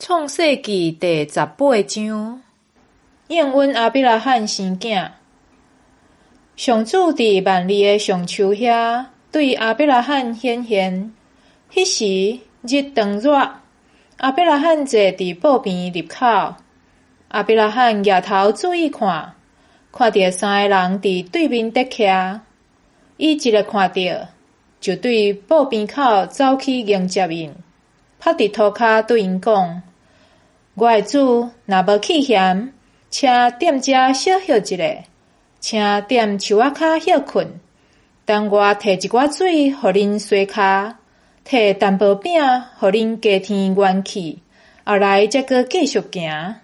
创世纪第18章，应允亚伯拉罕生囝。上主伫万里的上树遐对亚伯拉罕显现。迄时日长热，亚伯拉罕坐伫布边入口。亚伯拉罕举头注意看，看到三个人伫对面伫徛。伊一个看到，就对布边口走去迎接因，趴伫涂骹对因讲：“我的主，若无气嫌，请踮遮小歇一下，请踮树仔骹歇困。等我摕一寡水，互恁洗骹，摕淡薄饼，互恁加添元气，后来才阁继续行。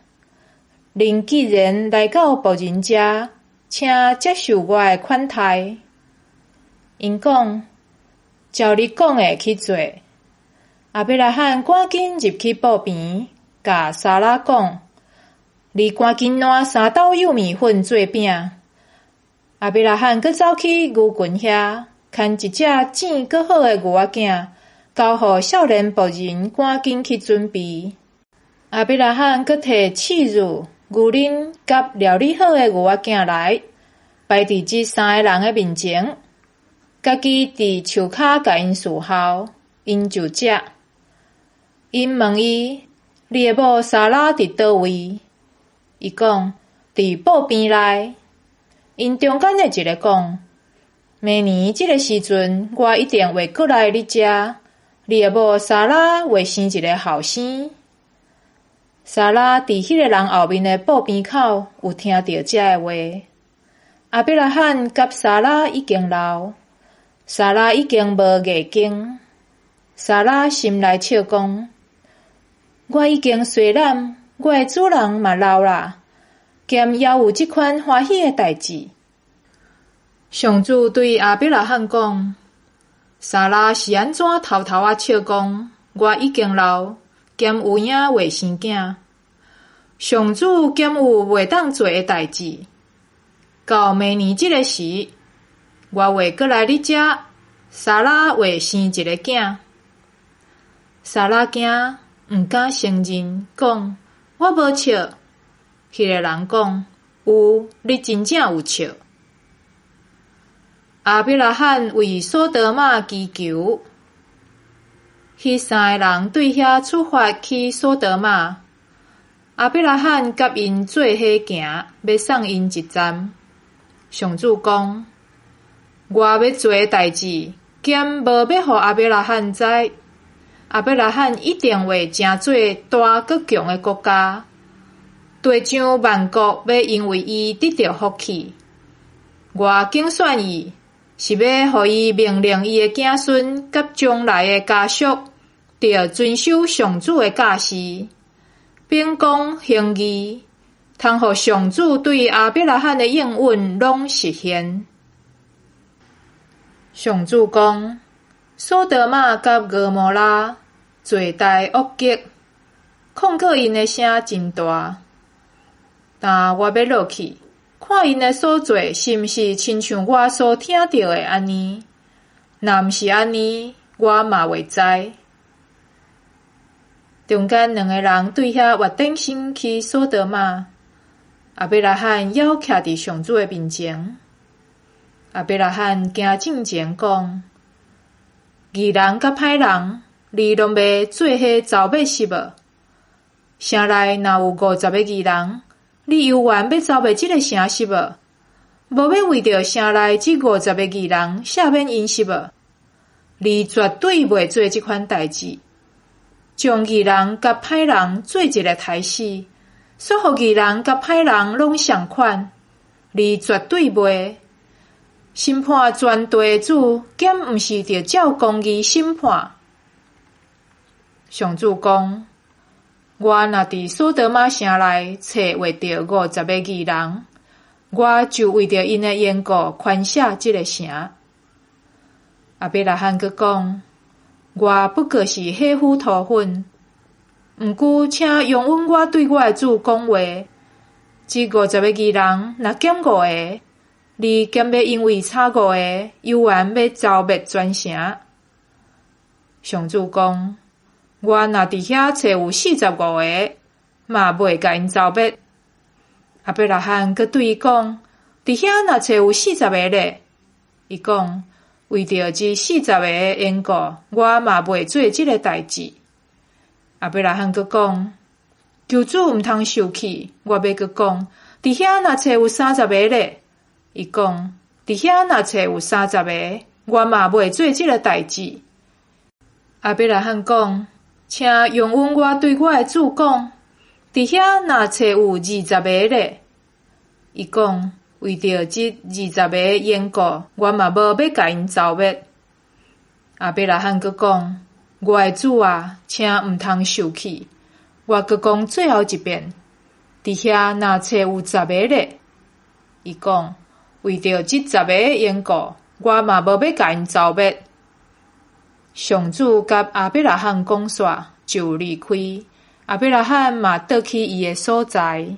恁既然来到仆人遮，请接受我的款待。”因讲：“照你讲的去做。”亚伯拉罕赶紧入去布边，甲撒拉讲：“你赶紧拿3斗幼米粉做饼。”亚伯拉罕佫走去牛群遐，牵一只剪佫好的牛仔囝，交互少年仆人赶紧去准备。亚伯拉罕佫摕刺乳、牛奶甲料理好的牛仔囝来，摆伫这3个人的面前，家己伫树骹甲因侍候，因就食。因问伊：“你的某撒拉伫倒位？”伊讲：“伫布边内。”因中间的一个讲：“明年这个时阵，我一定会过来你遮。你的某撒拉会生一个后生。”撒拉伫迄个人后面的布边口有听到这个话。亚伯拉罕甲撒拉已经老，撒拉已经无月经。撒拉心内笑讲：“我已经衰懒，我的主人嘛老啦，兼也有这款欢喜的代志。”上主对亚伯拉罕讲：“撒拉是安怎偷偷啊笑讲，我已经老，兼有影未生囝？上主兼有袂当做的代志。到明年这个时，我会过来你遮，撒拉会生一个囝。”撒拉惊，毋敢承认，讲：“我无笑。”迄个人讲：“有，你真正有笑。”亚伯拉罕为所得玛祈求，迄3个人对遐出发去所得玛。亚伯拉罕甲因做伙行，要送因一站。上主讲：“我要做的代志，兼无要互亚伯拉罕知。亚伯拉罕一定会成做大佮强的国家，地上万国要因为伊得到福气。我竞选伊，是要互伊命令伊的子孙甲将来的家属，着遵守上主的教示，秉公行义，通互上主对亚伯拉罕的应允拢实现。”上主讲：“所得玛甲蛾摩拉罪大恶极，控告因的声真大。但我要落去，看因的所做是毋是亲像我所听到的安尼。若毋是安尼，我嘛袂知。”中间2个人对遐约等心去所得玛。亚伯拉罕还徛伫上主的面前。亚伯拉罕行正前讲：“义人甲歹人，你拢要做伙走马是无？城内若有50个义人，你犹原要走马这个城是无？无要为着城内这50个义人赦免因是无？你绝对袂做这款代志。将义人甲歹人做一个刣死，说互义人甲歹人拢相款，你绝对袂。审判全地的主，兼毋是着照公义审判。”上主讲：“我若伫所得玛城内找袂着50个义人，我就为着因的缘故宽赦这个城。”亚伯拉罕佫讲：“我不过是血肤涂粉，毋过请容允我对我的主讲话。这50个义人若减5个，你兼要因为差5个，犹原要走灭全城。”上主讲：“我若伫遐找有45个，嘛袂甲因走灭。阿伯拉罕佮对伊讲，伫遐若找有40个咧。伊讲，为着这40个的缘故，我嘛袂做即个代志。阿伯拉罕佮讲，求主毋通受气，我要佮讲，伫遐若找有30个咧。伊讲，伫遐若找有30个，我嘛袂做即个代志。阿伯拉罕讲，请用阮我对我的主讲，伫遐若找有20个咧。伊讲，为着这20个缘故，我嘛无要甲因走灭。阿伯拉罕佮讲，我的主啊，请毋通受气。我佮讲最后一遍，伫遐若找有10个咧。伊讲，为着这10个缘故，我嘛无要甲因走灭。上主甲阿伯拉罕讲煞，就离开。阿伯拉罕嘛倒去伊的所在。